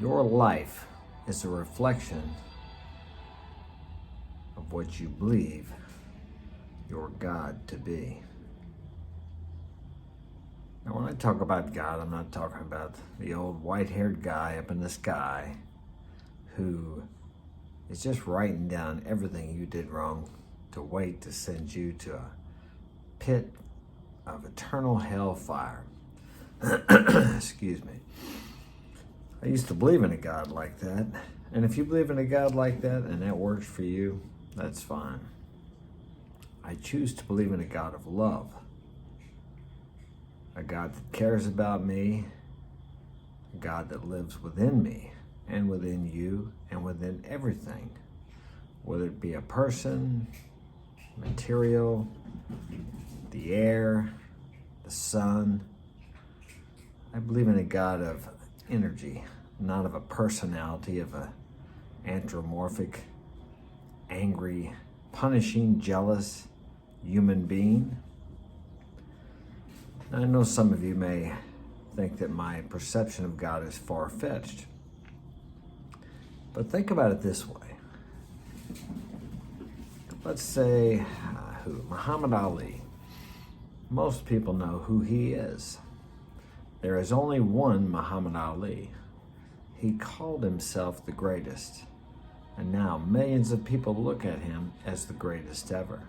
Your life is a reflection of what you believe your God to be. Now, when I talk about God, I'm not talking about the old white-haired guy up in the sky who is just writing down everything you did wrong to wait to send you to a pit of eternal hellfire. Excuse me. I used to believe in a God like that. And if you believe in a God like that and that works for you, that's fine. I choose to believe in a God of love. A God that cares about me. A God that lives within me and within you and within everything. Whether it be a person, material, the air, the sun. I believe in a God of energy, not of a personality, of a anthropomorphic, angry, punishing, jealous human being. Now, I know some of you may think that my perception of God is far-fetched, but think about it this way. Let's say, Muhammad Ali. Most people know who he is. There is only one Muhammad Ali. He called himself the greatest, and now millions of people look at him as the greatest ever.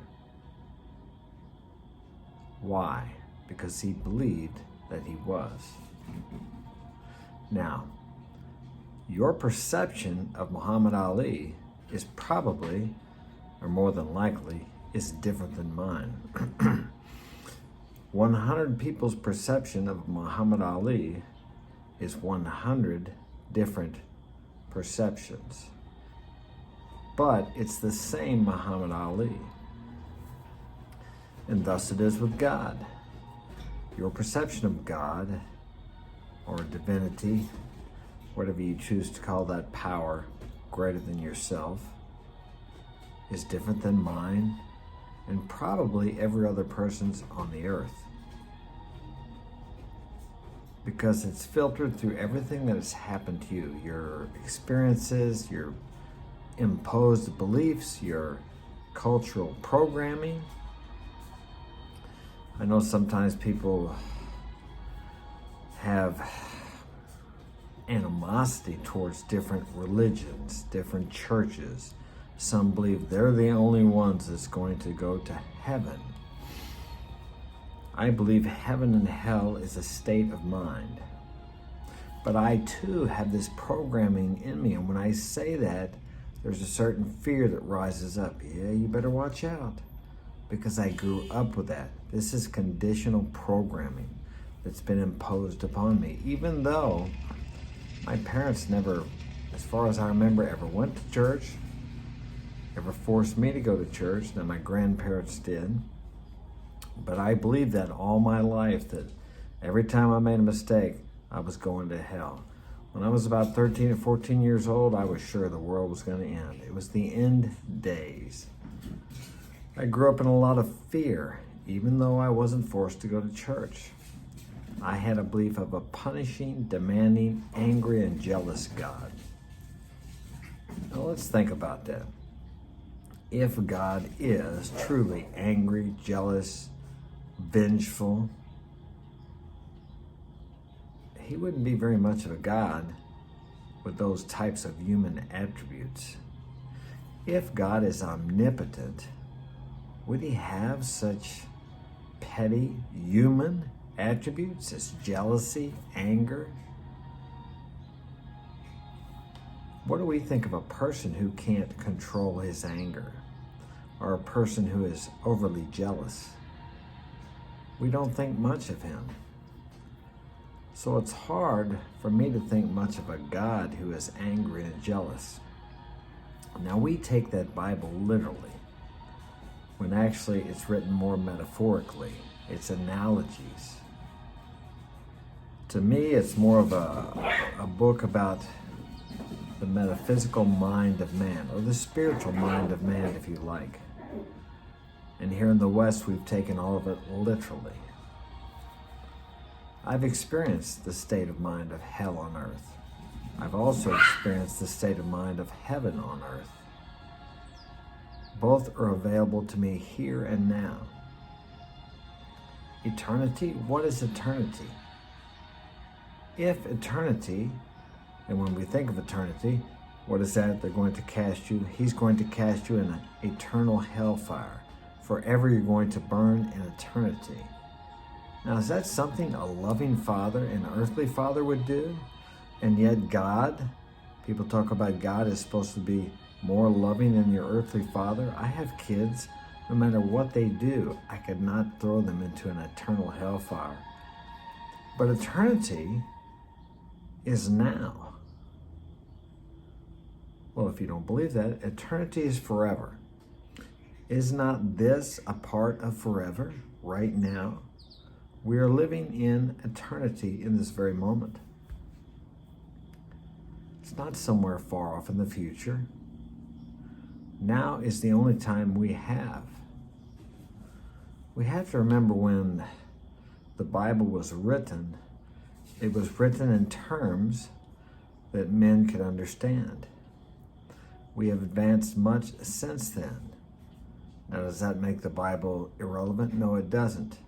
Why? Because he believed that he was. Now, your perception of Muhammad Ali is probably, or more than likely, is different than mine. 100 people's perception of Muhammad Ali is 100 different perceptions. But it's the same Muhammad Ali. And thus it is with God. Your perception of God, or divinity, whatever you choose to call that power greater than yourself, is different than mine and probably every other person's on the earth. Because it's filtered through everything that has happened to you, your experiences, your imposed beliefs, your cultural programming. I know sometimes people have animosity towards different religions, different churches. Some believe they're the only ones that's going to go to heaven. I believe heaven and hell is a state of mind. But I too have this programming in me, and when I say that, there's a certain fear that rises up. Yeah, you better watch out, because I grew up with that. This is conditional programming that's been imposed upon me, even though my parents never, as far as I remember, ever went to church, ever forced me to go to church. Now, my grandparents did. But I believed that all my life, that every time I made a mistake, I was going to hell. When I was about 13 or 14 years old, I was sure the world was going to end. It was the end days. I grew up in a lot of fear, even though I wasn't forced to go to church. I had a belief of a punishing, demanding, angry, and jealous God. Now let's think about that. If God is truly angry, jealous, vengeful, he wouldn't be very much of a God with those types of human attributes. If God is omnipotent, would he have such petty human attributes as jealousy, anger? What do we think of a person who can't control his anger, or a person who is overly jealous? We don't think much of him. So it's hard for me to think much of a God who is angry and jealous. Now, we take that Bible literally, when actually it's written more metaphorically. It's analogies. To me, it's more of a book about the metaphysical mind of man, or the spiritual mind of man, if you like. And here in the West, we've taken all of it literally. I've experienced the state of mind of hell on earth. I've also experienced the state of mind of heaven on earth. Both are available to me here and now. Eternity? What is eternity? If eternity, and when we think of eternity, what is that? They're going to cast you, he's going to cast you in an eternal hellfire. Forever you're going to burn in eternity. Now, is that something a loving father, an earthly father would do? And yet God, people talk about God is supposed to be more loving than your earthly father. I have kids, no matter what they do, I could not throw them into an eternal hellfire. But eternity is now. Well, if you don't believe that, eternity is forever. Is not this a part of forever, right now? We are living in eternity in this very moment. It's not somewhere far off in the future. Now is the only time we have. We have to remember when the Bible was written, it was written in terms that men could understand. We have advanced much since then. Now, does that make the Bible irrelevant? No, it doesn't.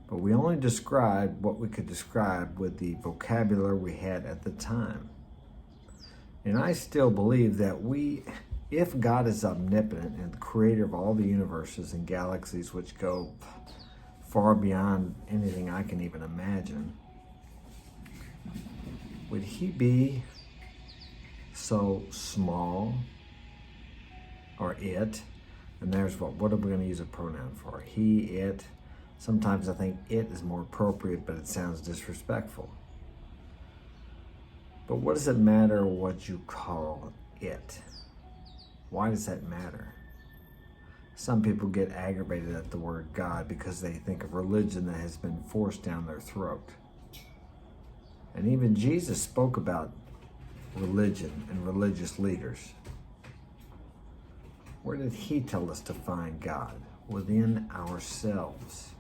But we only described what we could describe with the vocabulary we had at the time. And I still believe that if God is omnipotent and the creator of all the universes and galaxies which go far beyond anything I can even imagine, would he be so small, or it? And there's what are we going to use a pronoun for? He, it. Sometimes I think it is more appropriate, but it sounds disrespectful. But what does it matter what you call it? Why does that matter? Some people get aggravated at the word God because they think of religion that has been forced down their throat. And even Jesus spoke about religion and religious leaders. Where did he tell us to find God? Within ourselves.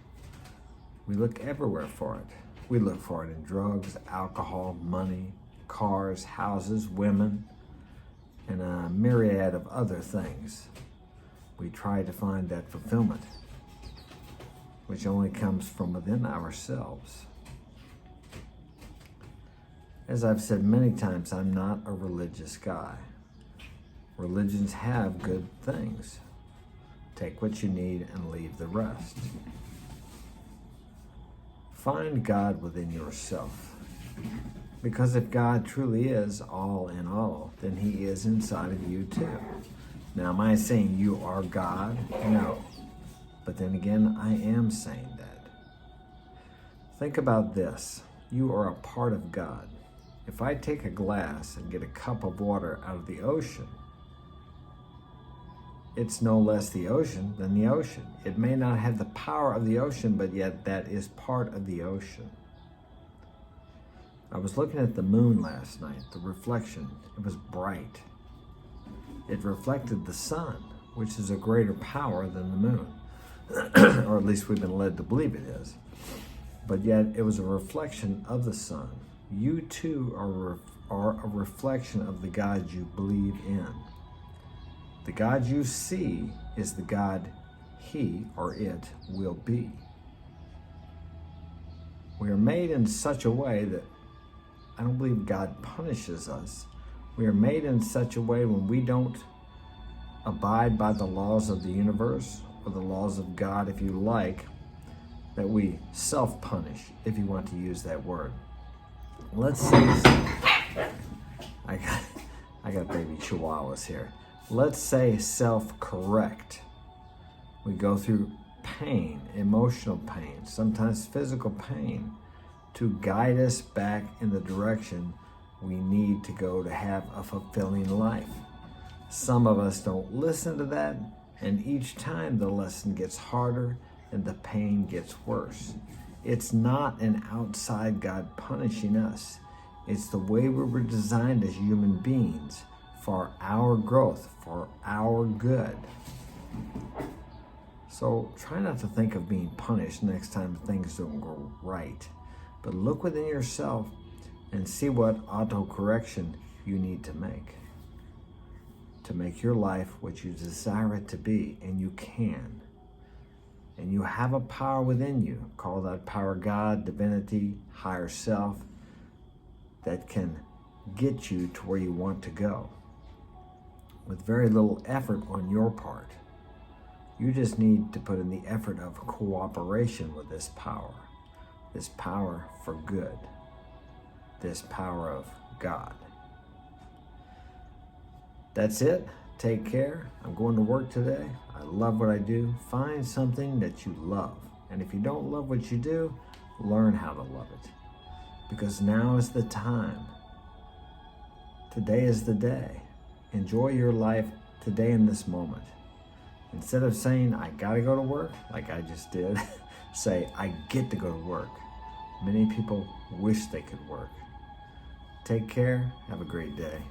We look everywhere for it. We look for it in drugs, alcohol, money, cars, houses, women, and a myriad of other things. We try to find that fulfillment, which only comes from within ourselves. As I've said many times, I'm not a religious guy. Religions have good things. Take what you need and leave the rest. Find God within yourself. Because if God truly is all in all, then he is inside of you too. Now, am I saying you are God? No. But then again, I am saying that. Think about this. You are a part of God. If I take a glass and get a cup of water out of the ocean, it's no less the ocean than the ocean. It may not have the power of the ocean, but yet that is part of the ocean. I was looking at the moon last night, the reflection. It was bright. It reflected the sun, which is a greater power than the moon. Or at least we've been led to believe it is. But yet it was a reflection of the sun. You too are a reflection of the God you believe in. The God you see is the God he or it will be. We are made in such a way that I don't believe God punishes us. We are made in such a way when we don't abide by the laws of the universe, or the laws of God, if you like, that we self-punish, if you want to use that word. Let's say, I got baby chihuahuas here. Let's say self-correct. We go through pain, emotional pain, sometimes physical pain, to guide us back in the direction we need to go to have a fulfilling life. Some of us don't listen to that, and each time the lesson gets harder and the pain gets worse. It's not an outside God punishing us. It's the way we were designed as human beings, for our growth, for our good. So try not to think of being punished next time things don't go right. But look within yourself. and see what auto-correction you need to make your life what you desire it to be, and you can. And you have a power within you, call that power God, divinity, higher self, that can get you to where you want to go with very little effort on your part. You just need to put in the effort of cooperation with this power for good, this power of God. That's it. Take care. I'm going to work today. I love what I do. Find something that you love. And if you don't love what you do, learn how to love it. Because now is the time. Today is the day. Enjoy your life today in this moment. Instead of saying, I gotta go to work, like I just did, say, I get to go to work. Many people wish they could work. Take care. Have a great day.